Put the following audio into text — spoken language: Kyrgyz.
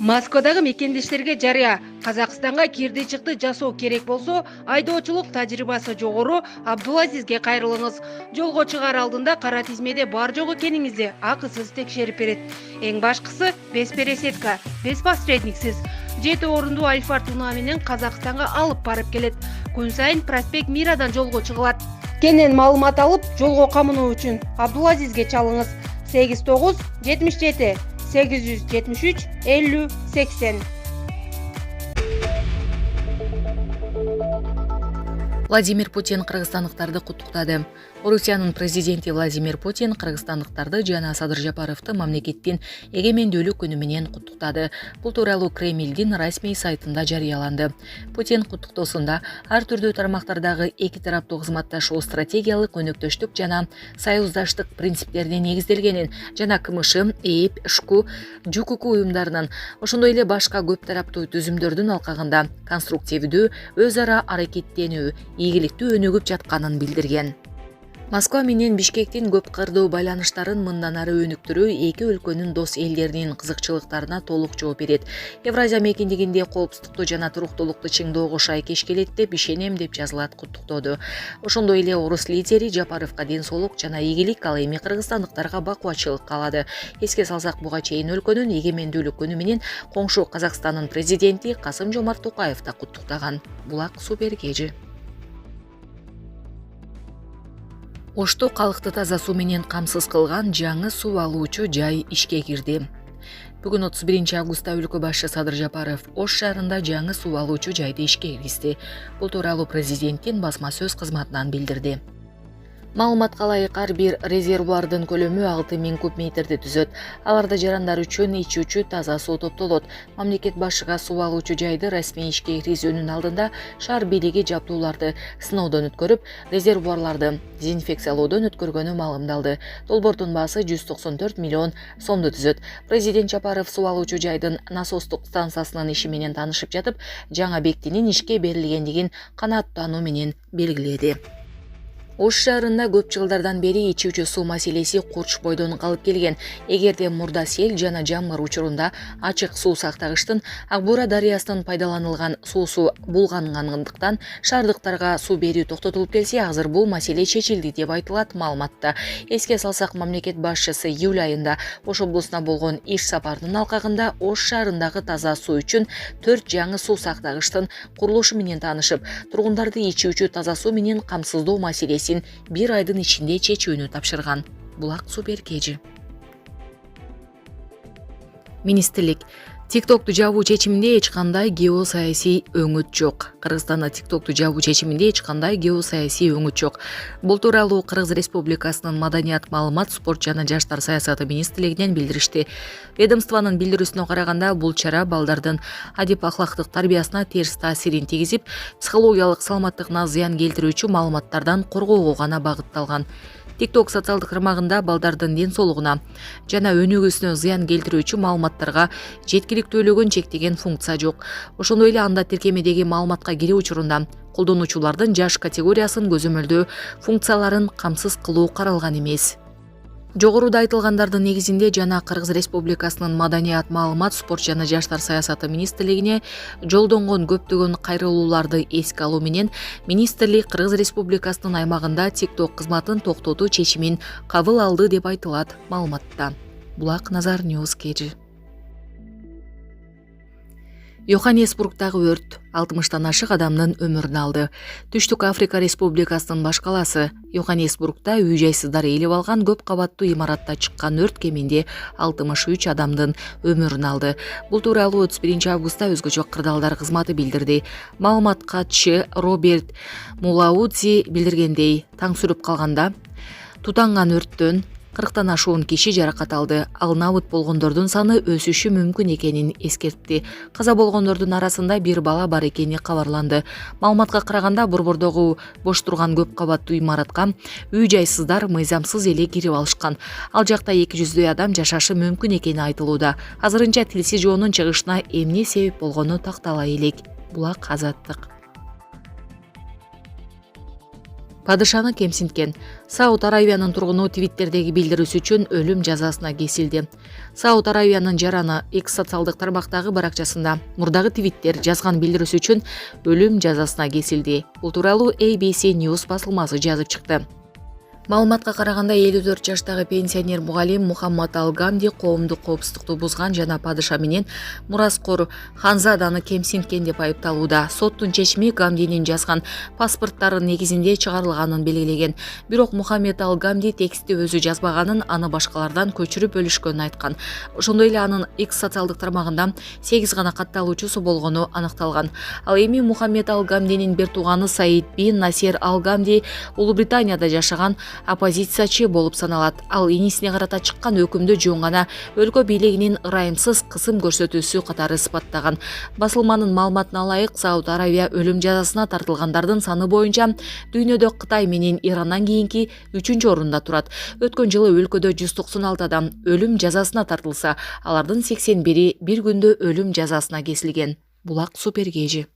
Москвадагы мекендештерге жарыя. Казакстанга кирди чыкты жасоо керек болсо, айдоочулук тажрыйбасы жогору Абдулазизге кайрылыңыз. Жолго чыгаар алдында кара тизмеде бар жок экениңизди акысыз текшерип берет. Эң башкысы без пересетка, без посредниксиз. 7 орундуу Альфард унаа менен Казакстанга алып барып келет. Күн сайын проспект Мирадан жолго чыгылат. Кенен маалымат алып, жолго камынуу үчүн Абдулазизге чалыңыз. 89 77 873 50 80. Владимир Путин кыргызстандыктарды куттуктады. Орусиянын президенти Владимир Путин кыргызстандыктарды жана Садыр Жапаровду мамлекеттин эгемендүүлүк күнү менен куттуктады. Бул тууралуу Кремлдин расмий сайтында жарыяланды. Путин куттуктоосунда ар түрдүү тармактардагы эки тараптуу кызматташуу стратегиялык өнөктөштүк жана союздаштык принциптерине негизделгенин жана КМШ, ЭИП, ШКУ, ЖУКУК уюмдарынын, ошондой эле башка көп тараптуу түзүмдөрдүн алкагында конструктивдүү өз ара аракеттенүү, ийгиликтүү өнүгүп жатканын билдирген. Москва менен Бишкектин көп кырдуу байланыштарын мындан ары өнүктүрүү эки өлкөнүн дос элдеринин кызыкчылыктарына толук жооп берет. Евразия мекендигинде коопсуздукту жана туруктуулукту чыңдоого шайкеш келет деп ишенем деп жазылат куттуктоодо. Ошондой эле орус лидери Жапаровго ден соолук жана ийгилик, ал эми кыргызстандыктарга бакубатчылык каалады. Эске салсак, буга чейин өлкөнүн эгемендүүлүк күнү менен коңшу Казакстандын президенти Касым-Жомарт Токаев да куттуктаган. Булак Супергежи. Ошто калкты таза суу менен камсыз кылган жаңы суу алуучу жай ишке кирди. Бүгүн 31 августта өлкө башчы Садыр Жапаров Ош шаарында жаңы суу алуучу жайды ишке киргизди. Бул тууралуу президенттин басма сөз кызматынан билдирди. Маалыматка ылайык, ар бир резервуардын көлөмү 6000 куб метрди түзөт. Аларда жарандар үчүн ичүүчү таза суу топтолот. Мамлекет башчыга суу алуучу жайды расмий ишке киргизүүнүн алдында шаар бийлиги жабдууларды сыноодон өткөрүп, резервуарларды дезинфекциялоодон өткөргөнү маалымдалды. Долбоордун баасы 194 миллион сомду түзөт. Президент Жапаров суу алуучу жайдын насостук станциясынын иши менен таанышып жатып, жаңы объектинин ишке берилгендигин канааттануу менен белгиледи. Ош шаарында көп жылдардан бери ичүүчү суу маселеси курч бойдон калып келген. Эгерде мурда сел жана жамгыр учурунда ачык суу сактагычтын Акбура дарыясынан пайдаланылган суусу булгангандыктан шаардыктарга суу берүү токтотулуп келсе, азыр бул маселе чечилди деп айтылат маалыматта. Эске салсак, мамлекет башчысы июль айында Ош облусуна болгон иш сапарынын алкагында Ош шаарындагы таза суу үчүн 4 жаңы суу сактагычтын курулушу менен таанышып, тургундарды ичүүчү таза суу менен камсыздоо маселеси бир айдын ичинде чечүүнү тапшырган. Булак Супергежи. Министрлик TikTok'tu жабуу чечиминде эч кандай геосаясий өңүт жок. Кыргызстанда TikTok'tu жабуу чечиминде эч кандай геосаясий өңүт жок. Бул тууралуу Кыргыз Республикасынын Маданият, маалымат, спорт жана жаштар саясаты министрлигинен билдиришти. Ведомствонун билдирүүсүнө караганда, бул чара балдардын адип ахлактык тарбиясына терс таасирин тийгизип, психологиялык саламаттыгына зыян келтирүүчү маалыматтардан коргоого гана багытталган. TikTok социалдык тармагында балдардын ден соолугуна жана өнүгүүсүнө зыян келтирүүчү маалыматтарга жеткиликтүүлүгүн чектеген функция жок. Ошондой эле анда тиркемедеги маалыматка кирүү учурунда колдонуучулардын жаш категориясын көзөмөлдөө функцияларын камсыз кылуу каралган эмес. Жогоруда айтылгандардын негизинде жана Кыргыз Республикасынын Маданият, маалымат, спорт жана жаштар саясаты министрлигине жолдонгон көптөгөн кайрылууларды эске алуу менен министрлик Кыргыз Республикасынын аймагында TikTok кызматын токтотуу чечимин кабыл алды деп айтылат маалыматта. Булак Назар Ньюс Кежи. Йоханнесбургдагы өрт 60-тан ашык адамдын өмүрүн алды. Түштүк Африка Республикасынын баш калаасы Йоханнесбургда үй-жайсыздар ээлеп алган көп кабаттуу имаратта чыккан өрт кеминде 63 адамдын өмүрүн алды. Бул тууралуу 31 августта өзгөчө кырдаалдар кызматы билдирди. Маалымат катчы Роберт Мулаудзи билдиргендей, таң сүрүп калганда тутанган өрттөн 40-тан ашуун киши жаракат алды. Ал набыт болгондордун саны өсүшү мүмкүн экенин эскертти. Каза болгондордун арасында бир бала бар экени кабарланды. Маалыматка караганда, борбордогу бош турган көп кабаттуу имаратка үй-жайсыздар мыйзамсыз эле кирип алышкан. Ал жакта 200дөй адам жашашы мүмкүн экени айтылууда. Азырынча тилсиз жоонун чыгышына эмне себеп болгону тактала элек. Булак Азаттык. падышаны кемсинткен. Сауд Аравиянын тургуну Твиттердеги билдирүүсү үчүн өлүм жазасына кесилди. Сауд Аравиянын жараны X социалдык тармактагы баракчасында мурдагы Твиттер жазган билдирүүсү үчүн өлүм жазасына кесилди. Бул тууралуу ABC News басылмасы жазып чыкты. Маалыматка караганда 54 жаштагы пенсионер мугалим Мухаммад Ал-Гамди коомдук коопсуздукту бузган жана падыша менен мураскор Ханзаданы кемсинткен деп айыпталууда. Соттун чечими Гамдинин жазган паспорттарынын негизинде чыгарылганын белгилеген. Бирок Мухаммед Ал-Гамди текстти өзү жазбаганын, аны башкалардан көчүрүп бөлүшкөнүн айткан. Ошондой эле анын X социалдык тармагында 8 гана катталуучусу болгону аныкталган. Ал эми Мухаммед Ал-Гамдинин бир тууганы Саид бин Насер Ал-Гамди Улуу Британияда жашаган оппозициячы болуп саналат. Ал инисине карата чыккан өкүмдү жөн гана өлкө бийлигинин ырайымсыз кысым көрсөтүүсү катары сыпаттаган. Басылманын маалыматына ылайык, Сауд Аравия өлүм жазасына тартылгандардын саны боюнча дүйнөдө Кытай менен Ирандан кийинки 3-чү орунда турат. Өткөн жылы өлкөдө 196 адам өлүм жазасына тартылса, алардын 81-и бир күндө өлүм жазасына кесилген. Булак Супергежи.